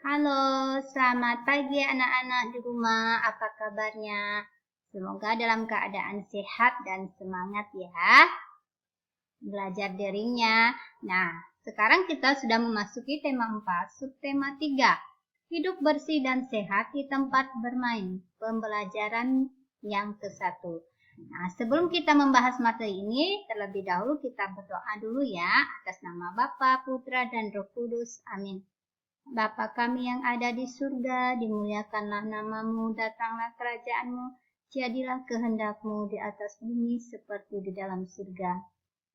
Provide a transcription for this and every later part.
Halo, selamat pagi anak-anak di rumah. Apa kabarnya? Semoga dalam keadaan sehat dan semangat ya belajar daringnya. Nah, sekarang kita sudah memasuki tema 4, subtema 3. Hidup bersih dan sehat di tempat bermain. Pembelajaran yang ke-1. Nah, sebelum kita membahas materi ini, terlebih dahulu kita berdoa dulu ya atas nama Bapa, Putra, dan Roh Kudus. Amin. Bapa kami yang ada di surga, dimuliakanlah namamu, datanglah kerajaanmu, jadilah kehendakmu di atas bumi seperti di dalam surga.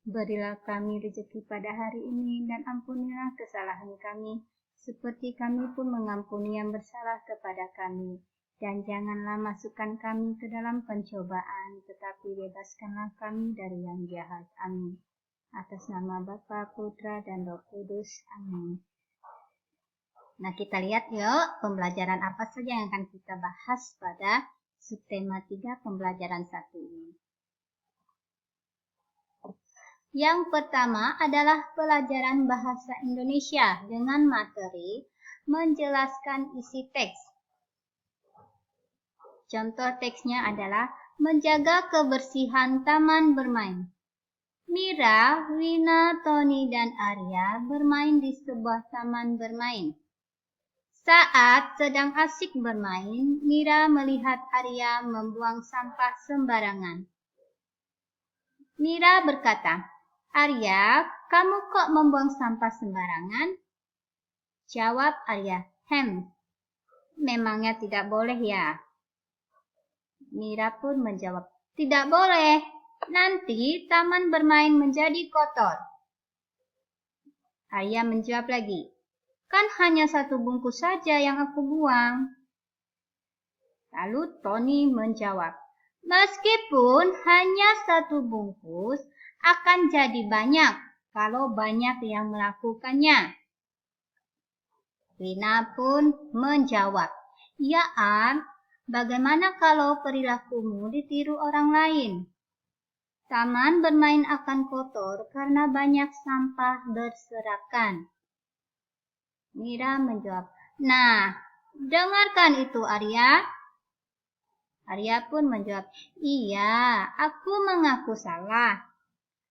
Berilah kami rezeki pada hari ini dan ampunilah kesalahan kami, seperti kami pun mengampuni yang bersalah kepada kami. Dan janganlah masukkan kami ke dalam pencobaan, tetapi bebaskanlah kami dari yang jahat. Amin. Atas nama Bapa, Putra, dan Roh Kudus. Amin. Nah, kita lihat yuk pembelajaran apa saja yang akan kita bahas pada subtema 3 pembelajaran 1 ini. Yang pertama adalah pelajaran bahasa Indonesia dengan materi menjelaskan isi teks. Contoh teksnya adalah menjaga kebersihan taman bermain. Mira, Wina, Tony, dan Arya bermain di sebuah taman bermain. Saat sedang asyik bermain, Mira melihat Arya membuang sampah sembarangan. Mira berkata, "Arya, kamu kok membuang sampah sembarangan?" Jawab Arya, "Memangnya tidak boleh ya?" Mira pun menjawab, "Tidak boleh, nanti taman bermain menjadi kotor." Arya menjawab lagi, "Kan hanya 1 bungkus saja yang aku buang." Lalu Tony menjawab, "Meskipun hanya 1 bungkus, akan jadi banyak kalau banyak yang melakukannya." Rina pun menjawab, "Ya An, bagaimana kalau perilakumu ditiru orang lain? Taman bermain akan kotor karena banyak sampah berserakan." Mira menjawab, "Nah, dengarkan itu Arya." Arya pun menjawab, "Iya, aku mengaku salah.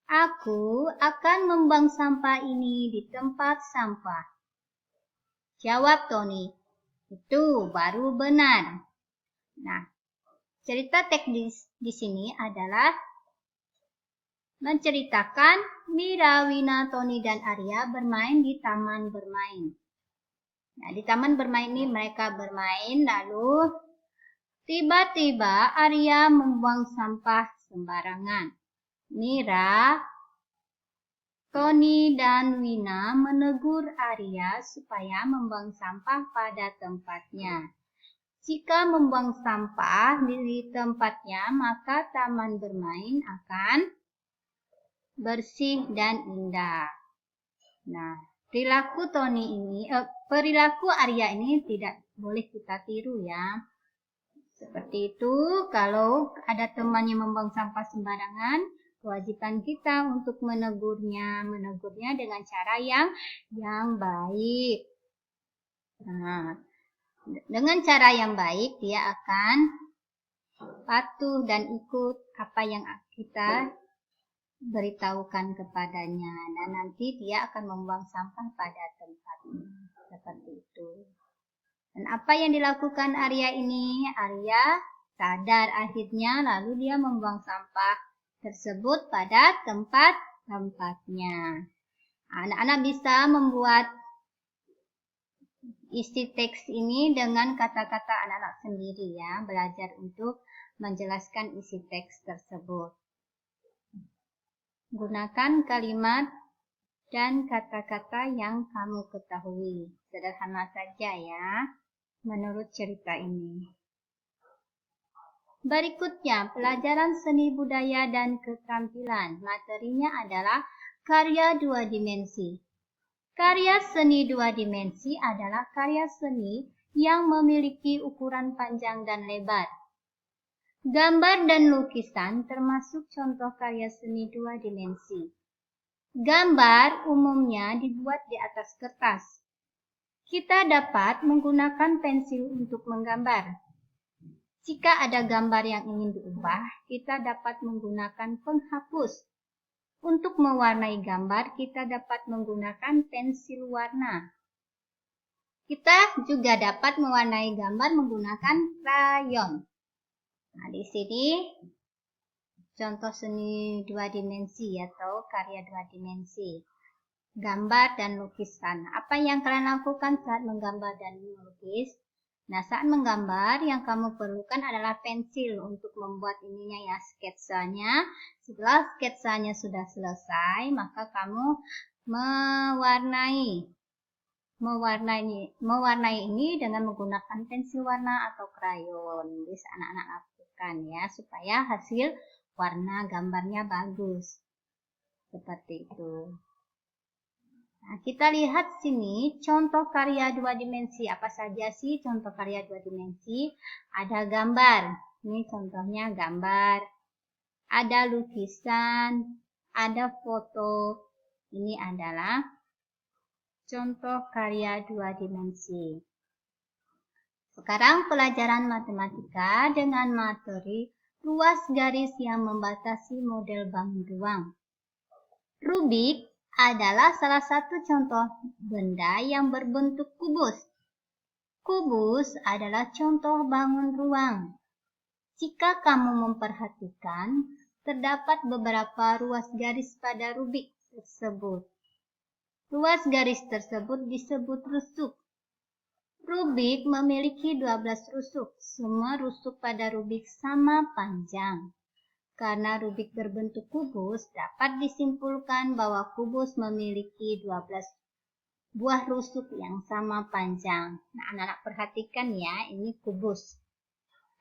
Aku akan membuang sampah ini di tempat sampah." Jawab Tony, "Itu baru benar." Nah, cerita teks di sini adalah menceritakan Mira, Wina, Tony, dan Arya bermain di taman bermain. Nah, di taman bermain ini mereka bermain, lalu tiba-tiba Arya membuang sampah sembarangan. Mira, Tony, dan Wina menegur Arya supaya membuang sampah pada tempatnya. Jika membuang sampah di tempatnya, maka taman bermain akan bersih dan indah. Nah, perilaku Arya ini tidak boleh kita tiru ya. Seperti itu, kalau ada temannya membuang sampah sembarangan, kewajiban kita untuk menegurnya dengan cara yang baik. Nah, dengan cara yang baik dia akan patuh dan ikut apa yang kita beritahukan kepadanya, dan nanti dia akan membuang sampah pada tempatnya. Seperti itu. Dan apa yang dilakukan Arya ini? Arya sadar akhirnya, lalu dia membuang sampah tersebut pada tempat-tempatnya. Anak-anak bisa membuat isi teks ini dengan kata-kata anak-anak sendiri ya, belajar untuk menjelaskan isi teks tersebut. Gunakan kalimat dan kata-kata yang kamu ketahui. Sederhana saja ya, menurut cerita ini. Berikutnya, pelajaran seni budaya dan keterampilan. Materinya adalah karya 2 dimensi. Karya seni 2 dimensi adalah karya seni yang memiliki ukuran panjang dan lebar. Gambar dan lukisan termasuk contoh karya seni 2 dimensi. Gambar umumnya dibuat di atas kertas. Kita dapat menggunakan pensil untuk menggambar. Jika ada gambar yang ingin diubah, kita dapat menggunakan penghapus. Untuk mewarnai gambar, kita dapat menggunakan pensil warna. Kita juga dapat mewarnai gambar menggunakan krayon. Nah, di sini contoh seni 2 dimensi atau karya 2 dimensi. Gambar dan lukisan. Apa yang kalian lakukan saat menggambar dan melukis? Nah, saat menggambar yang kamu perlukan adalah pensil untuk membuat ininya ya, sketsanya. Setelah sketsanya sudah selesai, maka kamu mewarnai ini dengan menggunakan pensil warna atau krayon. Bisa anak-anak lakukan ya, supaya hasil warna gambarnya bagus. Seperti itu. Nah, kita lihat sini contoh karya 2 dimensi. Apa saja sih contoh karya 2 dimensi? Ada gambar. Ini contohnya gambar. Ada lukisan, ada foto. Ini adalah contoh karya 2 dimensi. Sekarang pelajaran matematika dengan materi ruas garis yang membatasi model bangun ruang. Rubik adalah salah satu contoh benda yang berbentuk kubus. Kubus adalah contoh bangun ruang. Jika kamu memperhatikan, terdapat beberapa ruas garis pada Rubik tersebut. Ruas garis tersebut disebut rusuk. Rubik memiliki 12 rusuk. Semua rusuk pada Rubik sama panjang. Karena Rubik berbentuk kubus, dapat disimpulkan bahwa kubus memiliki 12 buah rusuk yang sama panjang. Nah, anak-anak perhatikan ya, ini kubus.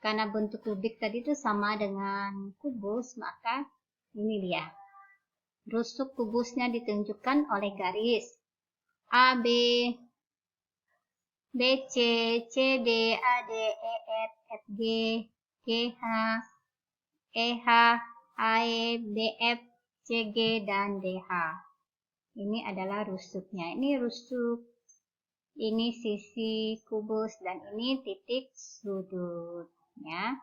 Karena bentuk Rubik tadi itu sama dengan kubus, maka ini dia. Rusuk kubusnya ditunjukkan oleh garis A, B, BC, CD, AD, EF, FG, GH, EH, AE, BF, CG, dan DH. Ini adalah rusuknya. Ini rusuk, ini sisi kubus, dan ini titik sudut. Ya,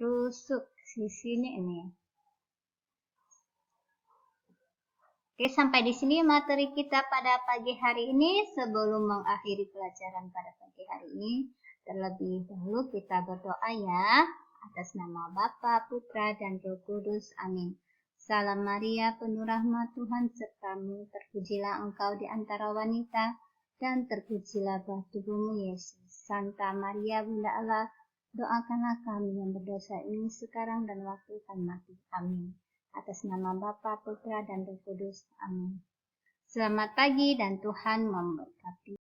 rusuk sisinya ini. Oke, sampai di sini materi kita pada pagi hari ini. Sebelum mengakhiri pelajaran pada pagi hari ini, terlebih dahulu kita berdoa ya. Atas nama Bapa, Putra, dan Roh Kudus. Amin. Salam Maria, penuh rahmat Tuhan sertamu. Terpujilah engkau di antara wanita, dan terpujilah buah tubuhmu Yesus. Santa Maria, Bunda Allah, doakanlah kami yang berdosa ini sekarang dan waktu kami mati. Amin. Atas nama Bapa, Putra, dan Roh Kudus. Amin. Selamat pagi dan Tuhan memberkati.